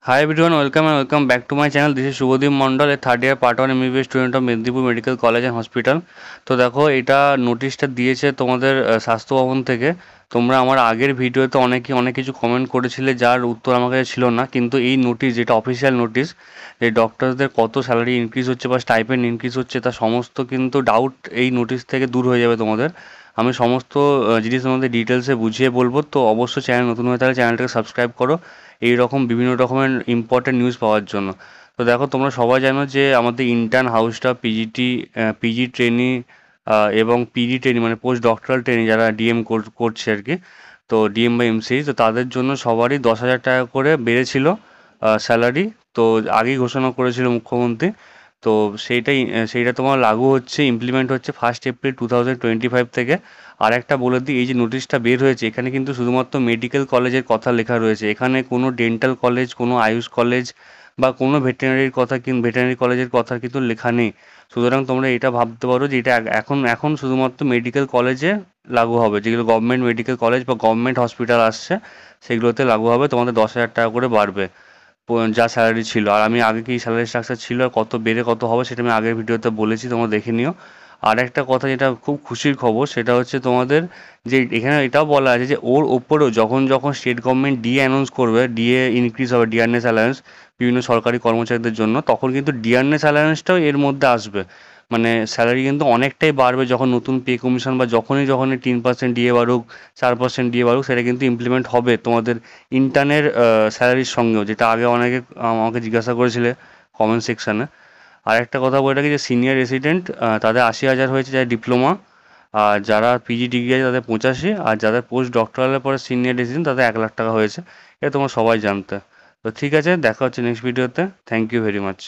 Hi everyone, welcome and welcome back to my channel. This is Shubhodip Mondal, a third year part 1 MBBS student of Medipur Medical College and Hospital. তো দেখো এটা নোটিশটা দিয়েছে তোমাদের স্বাস্থ্য ভবন থেকে। তোমরা আমার আগের ভিডিওতে অনেক কিছু কমেন্ট করেছিলে যার উত্তর আমার কাছে ছিল না, কিন্তু এই নোটিশ যেটা অফিসিয়াল নোটিশ, যে ডক্টরদের কত স্যালারি ইনক্রিজ হচ্ছে বা স্টাইপেন্ড ইনক্রিজ হচ্ছে, তা সমস্ত কিন্তু ডাউট এই নোটিশ থেকে দূর হয়ে যাবে তোমাদের। আমি সমস্ত জিনিস তোমাদের ডিটেলসে বুঝিয়ে বলবো। তো অবশ্যই চ্যানেল নতুন হয়ে থাকলে চ্যানেলটাকে সাবস্ক্রাইব করো এই রকম বিভিন্ন রকমের ইম্পর্টেন্ট নিউজ পাওয়ার জন্য। তো দেখো, তোমরা সবাই জানো যে আমাদের ইন্টার্ন হাউসটা পিজি ট্রেনি এবং পিডি ট্রেনি মানে পোস্ট ডক্টরাল ট্রেনি যারা ডিএম করছে আর কি, তো ডিএম বা এমসি, তো তাদের জন্য সবারই 10,000 টাকা করে বেড়েছিল স্যালারি। তো আগেই ঘোষণা করেছিল মুখ্যমন্ত্রী। তো সেইটা তোমার লাগু হচ্ছে, ইমপ্লিমেন্ট হচ্ছে 1 এপ্রিল 2025 থেকে। আর একটা বলে দিই, এই যে নোটিশটা বের হয়েছে এখানে কিন্তু শুধুমাত্র মেডিকেল কলেজের কথা লেখা রয়েছে, এখানে কোনো ডেন্টাল কলেজ, কোনো আয়ুষ কলেজ বা কোনো ভেটেরিনারি কলেজের কথা কিন্তু লেখা নেই। সুতরাং তোমরা এটা ভাবতে পারো যে এটা এখন এখন শুধুমাত্র মেডিকেল কলেজে লাগু হবে, যেগুলো গভর্নমেন্ট মেডিকেল কলেজ বা গভর্নমেন্ট হসপিটাল আসছে সেগুলোতে লাগু হবে। তোমাদের 10,000 টাকা করে বাড়বে যা স্যালারি ছিল। আর আমি আগে কি স্যালারি স্ট্রাকচার ছিল আর কত বেড়ে কত হবে সেটা আমি আগের ভিডিওতে বলেছি, তোমরা দেখে নিও। আর একটা কথা যেটা খুব খুশির খবর সেটা হচ্ছে তোমাদের, যে এখানে এটাও বলা আছে যে ওর ওপরেও যখন যখন স্টেট গভর্নমেন্ট ডিএ অ্যানাউন্স করবে, ডিএ ইনক্রিজ হবে, ডিআরএস অ্যালায়েন্স বিভিন্ন সরকারি কর্মচারীদের জন্য, তখন কিন্তু ডিআরএস অ্যালায়েন্সটাও এর মধ্যে আসবে। মানে স্যালারি কিন্তু অনেকটাই বাড়বে যখন নতুন পে কমিশন বা যখনই 3% ডিএ বাড়ুক, 4% ডিএ বাড়ুক, সেটা কিন্তু ইমপ্লিমেন্ট হবে তোমাদের ইন্টার্নের স্যালারির সঙ্গেও, যেটা আগে অনেকে আমাকে জিজ্ঞাসা করেছিলে কমেন্ট সেকশানে। আর একটা কথা বলে রাখি যে সিনিয়র রেসিডেন্ট তাদের 80,000 হয়েছে, যারা ডিপ্লোমা, আর যারা পিজি ডিগ্রি আছে তাদের 85, আর যাদের পোস্ট ডক্টরালের পরে সিনিয়র রেসিডেন্ট তাদের 1,00,000 টাকা হয়েছে। এটা তোমরা সবাই জানতে। তো ঠিক আছে, দেখা হচ্ছে নেক্সট ভিডিওতে। Thank you very much.